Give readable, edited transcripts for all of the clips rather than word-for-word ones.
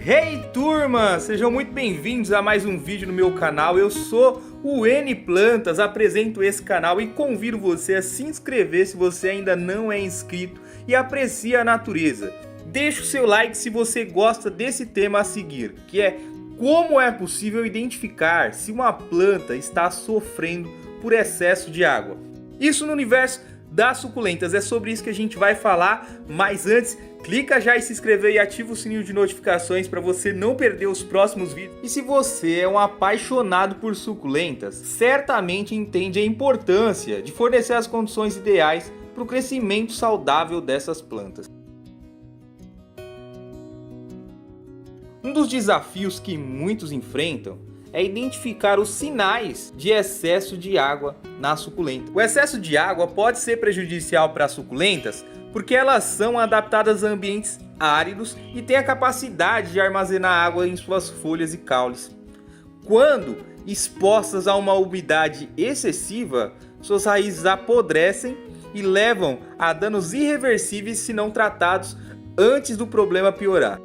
Hey turma, sejam muito bem-vindos a mais um vídeo no meu canal. Eu sou o N Plantas, apresento esse canal e convido você a se inscrever se você ainda não é inscrito e aprecia a natureza. Deixe o seu like se você gosta desse tema a seguir, que é como é possível identificar se uma planta está sofrendo por excesso de água. Isso no universo das suculentas, é sobre isso que a gente vai falar, mas antes, clica já em se inscrever e ativa o sininho de notificações para você não perder os próximos vídeos. E se você é um apaixonado por suculentas, certamente entende a importância de fornecer as condições ideais para o crescimento saudável dessas plantas. Um dos desafios que muitos enfrentam é identificar os sinais de excesso de água na suculenta. O excesso de água pode ser prejudicial para as suculentas porque elas são adaptadas a ambientes áridos e têm a capacidade de armazenar água em suas folhas e caules. Quando expostas a uma umidade excessiva, suas raízes apodrecem e levam a danos irreversíveis se não tratados antes do problema piorar.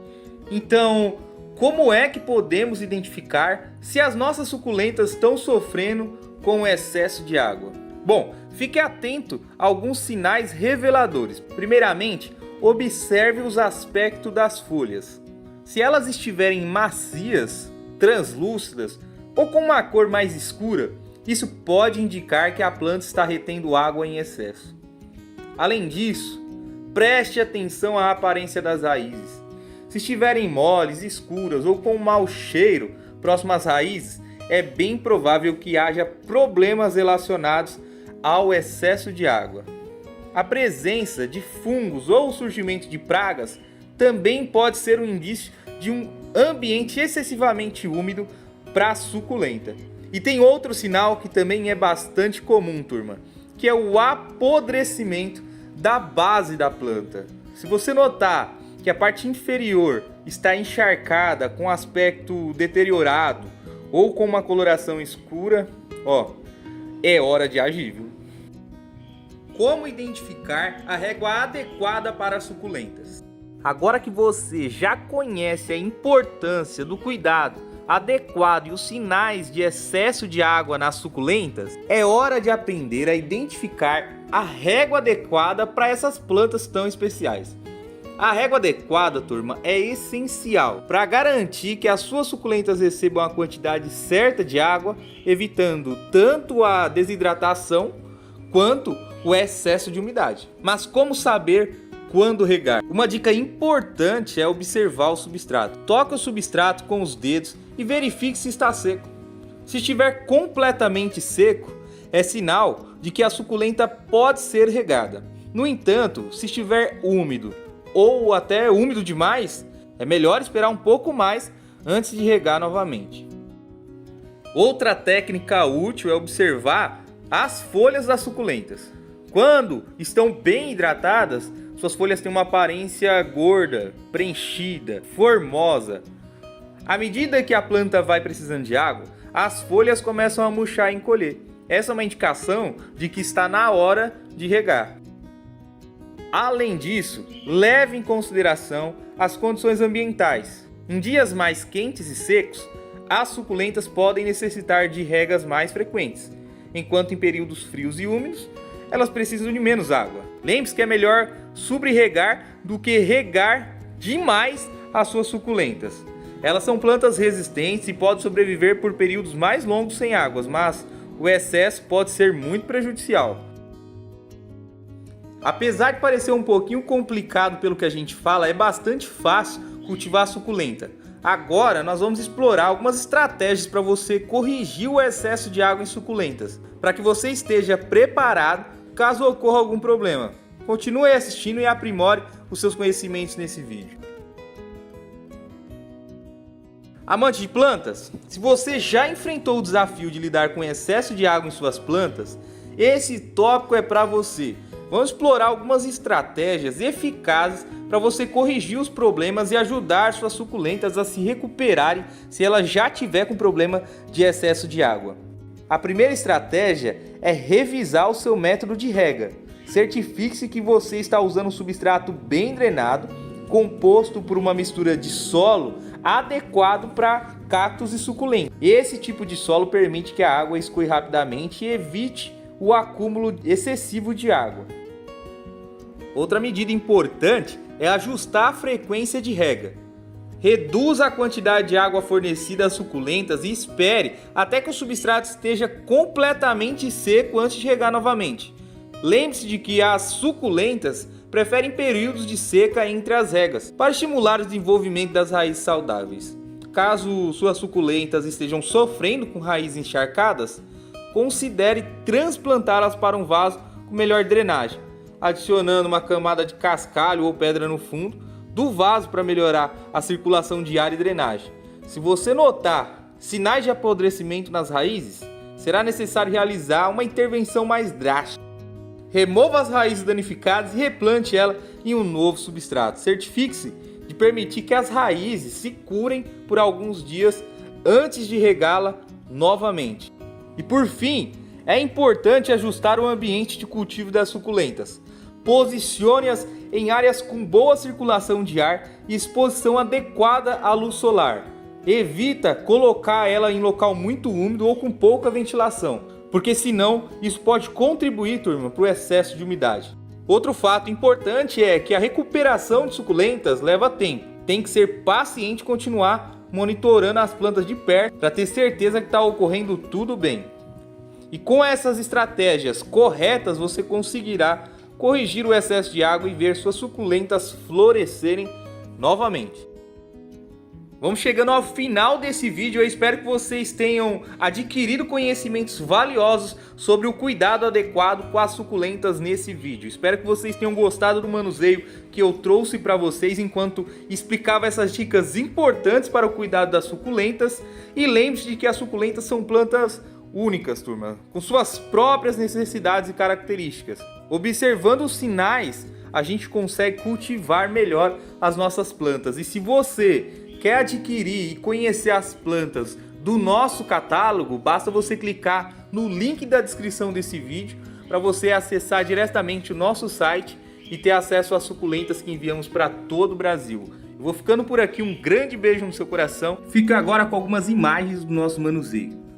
Então, como é que podemos identificar se as nossas suculentas estão sofrendo com o excesso de água? Bom, fique atento a alguns sinais reveladores. Primeiramente, observe os aspectos das folhas. Se elas estiverem macias, translúcidas ou com uma cor mais escura, isso pode indicar que a planta está retendo água em excesso. Além disso, preste atenção à aparência das raízes. Se estiverem moles, escuras ou com mau cheiro próximo às raízes, é bem provável que haja problemas relacionados ao excesso de água. A presença de fungos ou o surgimento de pragas também pode ser um indício de um ambiente excessivamente úmido para a suculenta. E tem outro sinal que também é bastante comum, turma, que é o apodrecimento da base da planta. Se você notar que a parte inferior está encharcada com aspecto deteriorado ou com uma coloração escura, é hora de agir, viu? Como identificar a régua adequada para as suculentas? Agora que você já conhece a importância do cuidado adequado e os sinais de excesso de água nas suculentas, é hora de aprender a identificar a régua adequada para essas plantas tão especiais. A régua adequada, turma, é essencial para garantir que as suas suculentas recebam a quantidade certa de água, evitando tanto a desidratação quanto o excesso de umidade. Mas como saber quando regar? Uma dica importante é observar o substrato. Toque o substrato com os dedos e verifique se está seco. Se estiver completamente seco, é sinal de que a suculenta pode ser regada. No entanto, se estiver úmido ou até úmido demais, é melhor esperar um pouco mais antes de regar novamente. Outra técnica útil é observar as folhas das suculentas. Quando estão bem hidratadas, suas folhas têm uma aparência gorda, preenchida, formosa. À medida que a planta vai precisando de água, as folhas começam a murchar e encolher. Essa é uma indicação de que está na hora de regar. Além disso, leve em consideração as condições ambientais. Em dias mais quentes e secos, as suculentas podem necessitar de regas mais frequentes, enquanto em períodos frios e úmidos, elas precisam de menos água. Lembre-se que é melhor sobre-regar do que regar demais as suas suculentas. Elas são plantas resistentes e podem sobreviver por períodos mais longos sem águas, mas o excesso pode ser muito prejudicial. Apesar de parecer um pouquinho complicado pelo que a gente fala, é bastante fácil cultivar suculenta. Agora nós vamos explorar algumas estratégias para você corrigir o excesso de água em suculentas, para que você esteja preparado caso ocorra algum problema. Continue assistindo e aprimore os seus conhecimentos nesse vídeo. Amante de plantas, se você já enfrentou o desafio de lidar com excesso de água em suas plantas, esse tópico é para você. Vamos explorar algumas estratégias eficazes para você corrigir os problemas e ajudar suas suculentas a se recuperarem se ela já tiver com problema de excesso de água. A primeira estratégia é revisar o seu método de rega. Certifique-se que você está usando um substrato bem drenado, composto por uma mistura de solo, adequado para cactos e suculentas. Esse tipo de solo permite que a água escoe rapidamente e evite o acúmulo excessivo de água. Outra medida importante é ajustar a frequência de rega. Reduza a quantidade de água fornecida às suculentas e espere até que o substrato esteja completamente seco antes de regar novamente. Lembre-se de que as suculentas preferem períodos de seca entre as regas para estimular o desenvolvimento das raízes saudáveis. Caso suas suculentas estejam sofrendo com raízes encharcadas, considere transplantá-las para um vaso com melhor drenagem, adicionando uma camada de cascalho ou pedra no fundo do vaso para melhorar a circulação de ar e drenagem. Se você notar sinais de apodrecimento nas raízes, será necessário realizar uma intervenção mais drástica. Remova as raízes danificadas e replante ela em um novo substrato. Certifique-se de permitir que as raízes se curem por alguns dias antes de regá-la novamente. E por fim, é importante ajustar o ambiente de cultivo das suculentas. Posicione-as em áreas com boa circulação de ar e exposição adequada à luz solar. Evita colocar ela em local muito úmido ou com pouca ventilação, porque senão isso pode contribuir, turma, para o excesso de umidade. Outro fato importante é que a recuperação de suculentas leva tempo. Tem que ser paciente e continuar monitorando as plantas de perto para ter certeza que está ocorrendo tudo bem. E com essas estratégias corretas você conseguirá corrigir o excesso de água e ver suas suculentas florescerem novamente. Vamos chegando ao final desse vídeo. Eu espero que vocês tenham adquirido conhecimentos valiosos sobre o cuidado adequado com as suculentas nesse vídeo. Espero que vocês tenham gostado do manuseio que eu trouxe para vocês enquanto explicava essas dicas importantes para o cuidado das suculentas. E lembre-se de que as suculentas são plantas únicas, turma, com suas próprias necessidades e características. Observando os sinais, a gente consegue cultivar melhor as nossas plantas. E se você quer adquirir e conhecer as plantas do nosso catálogo, basta você clicar no link da descrição desse vídeo para você acessar diretamente o nosso site e ter acesso às suculentas que enviamos para todo o Brasil. Eu vou ficando por aqui, um grande beijo no seu coração. Fica agora com algumas imagens do nosso manuseio.